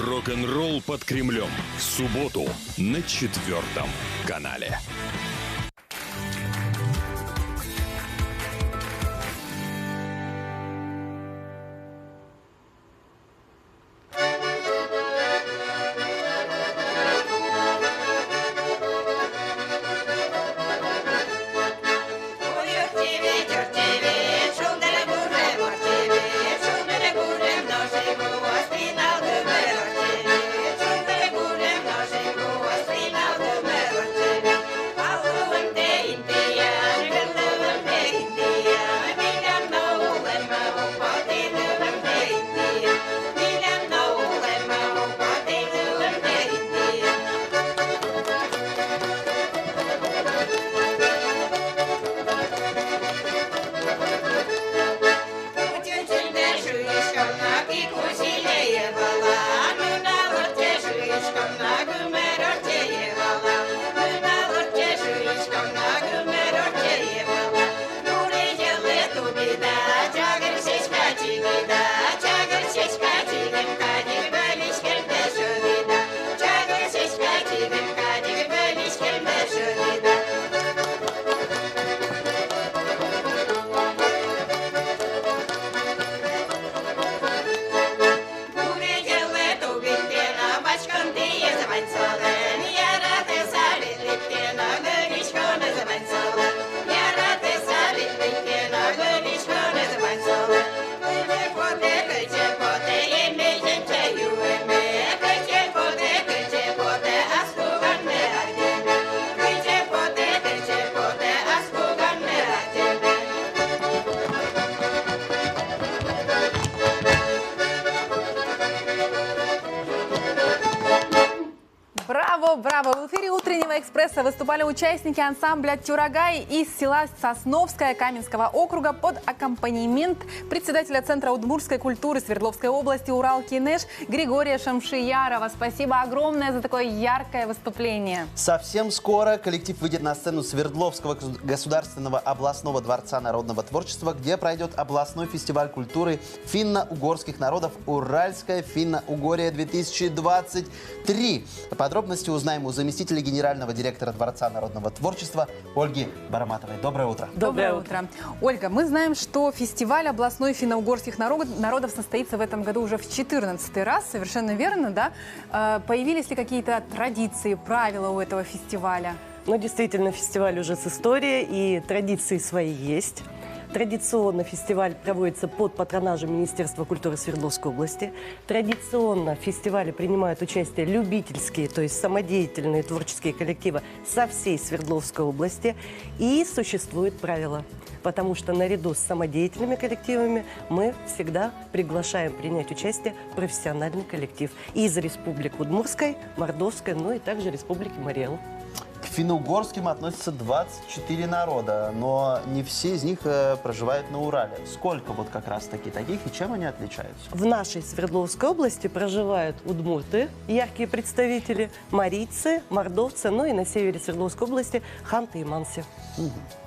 Рок-н-ролл под Кремлем. В субботу на 4-м канале. Браво! В эфире «Утреннего экспресса» выступали участники ансамбля «Тюрагай» из села Сосновское Каменского округа под аккомпанемент председателя Центра удмуртской культуры Свердловской области Уралкинеш Григория Шамшиярова. Спасибо огромное за такое яркое выступление. Совсем скоро коллектив выйдет на сцену Свердловского государственного областного дворца народного творчества, где пройдет областной фестиваль культуры финно-угорских народов «Уральская Финно-Угория-2023». Подробности узнаем у заместителя генерального директора Дворца народного творчества Ольги Бараматовой. Доброе утро. Доброе утро. Ольга, мы знаем, что фестиваль областной финно-угорских народов состоится в этом году уже в 14-й раз. Совершенно верно, да? Появились ли какие-то традиции, правила у этого фестиваля? Ну, действительно, фестиваль уже с историей, и традиции свои есть. Традиционно фестиваль проводится под патронажем Министерства культуры Свердловской области. Традиционно в фестивале принимают участие любительские, то есть самодеятельные творческие коллективы со всей Свердловской области. И существует правило, потому что наряду с самодеятельными коллективами мы всегда приглашаем принять участие профессиональный коллектив из Республики Удмуртской, Мордовской, ну и также Республики Марий-Эл. К финно-угорским относятся 24 народа, но не все из них проживают на Урале. Сколько вот как раз таки таких и чем они отличаются? В нашей Свердловской области проживают удмурты, яркие представители, марийцы, мордовцы, ну и на севере Свердловской области ханты и манси.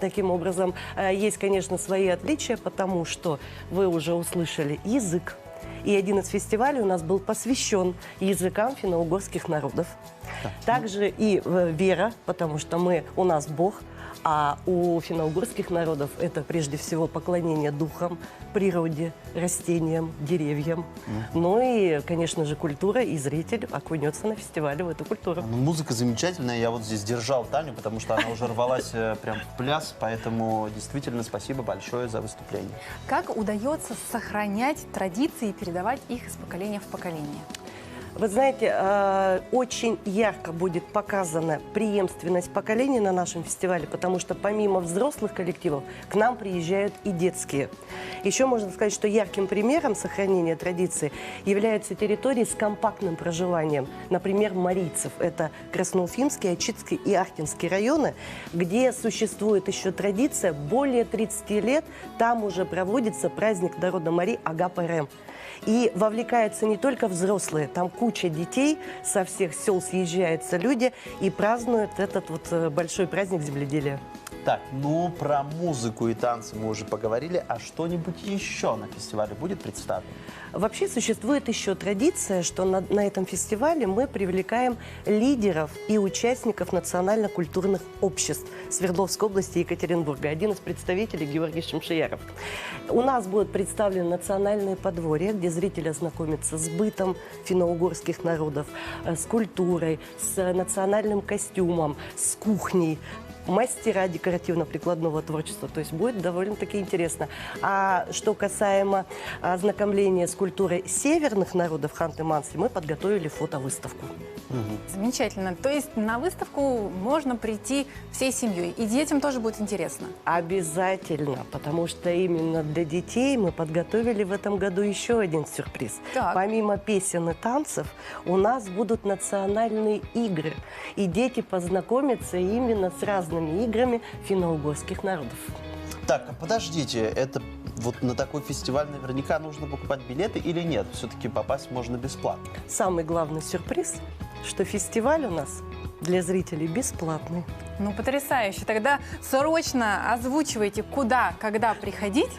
Таким образом, есть, конечно, свои отличия, потому что вы уже услышали язык. И один из фестивалей у нас был посвящен языкам финно-угорских народов. Также и вера, потому что у нас Бог, а у финно-угорских народов это прежде всего поклонение духам, природе, растениям, деревьям. Ну и, конечно же, культура, и зритель окунется на фестивале в эту культуру. Ну, музыка замечательная, я вот здесь держал Таню, потому что она уже рвалась прям в пляс, поэтому действительно спасибо большое за выступление. Как удается сохранять традиции и передавать их из поколения в поколение? Вы знаете, очень ярко будет показана преемственность поколений на нашем фестивале, потому что помимо взрослых коллективов к нам приезжают и детские. Еще можно сказать, что ярким примером сохранения традиции являются территории с компактным проживанием. Например, марийцев. Это Красноуфимский, Ачитский и Ахтинский районы, где существует еще традиция более 30 лет. Там уже проводится праздник народа Мари Ага-Парем. И вовлекаются не только взрослые, там куча детей, со всех сел съезжаются люди и празднуют этот вот большой праздник земледелия. Так, ну про музыку и танцы мы уже поговорили, а что-нибудь еще на фестивале будет представлено? Вообще существует еще традиция, что на этом фестивале мы привлекаем лидеров и участников национально-культурных обществ Свердловской области и Екатеринбурга. Один из представителей Георгий Шамшияров. У нас будут представлены национальные подворья, где зритель ознакомится с бытом финно-угорских народов, с культурой, с национальным костюмом, с кухней. Мастера декоративно-прикладного творчества. То есть будет довольно-таки интересно. А что касаемо ознакомления с культурой северных народов Ханты-Мансийска, мы подготовили фотовыставку. Замечательно. То есть на выставку можно прийти всей семьей. И детям тоже будет интересно. Обязательно, потому что именно для детей мы подготовили в этом году еще один сюрприз. Так. Помимо песен и танцев, у нас будут национальные игры. И дети познакомятся именно с разными играми финно-угорских народов. Так, а подождите, это вот на такой фестиваль наверняка нужно покупать билеты или нет? Все-таки попасть можно бесплатно. Самый главный сюрприз, что фестиваль у нас для зрителей бесплатный. Ну, потрясающе. Тогда срочно озвучивайте, куда, когда приходить.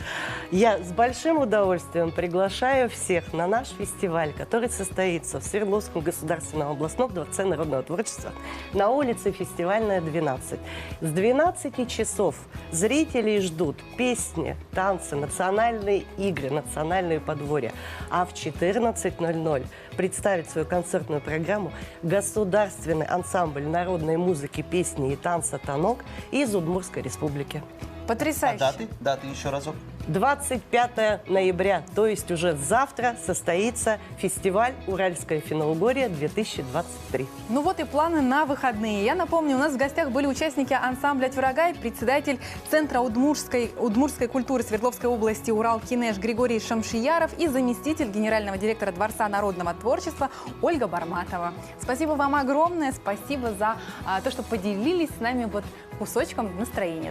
Я с большим удовольствием приглашаю всех на наш фестиваль, который состоится в Свердловском государственном областном дворце народного творчества на улице Фестивальная, 12. С 12 часов зрителей ждут песни, танцы, национальные игры, национальные подворья. А в 14:00 представит свою концертную программу государственный ансамбль народной музыки, песни и танца «Танок» из Удмуртской республики. А Потрясающе. даты? Даты еще разок. 25 ноября, то есть уже завтра, состоится фестиваль «Уральское Финно-Угорье-2023». Ну вот и планы на выходные. Я напомню, у нас в гостях были участники ансамбля «Тюрагай», председатель Центра удмуртской культуры Свердловской области «Урал-Кинеш» Григорий Шамшияров и заместитель генерального директора Дворца народного творчества Ольга Барматова. Спасибо вам огромное, спасибо за то, что поделились с нами вот кусочком настроения.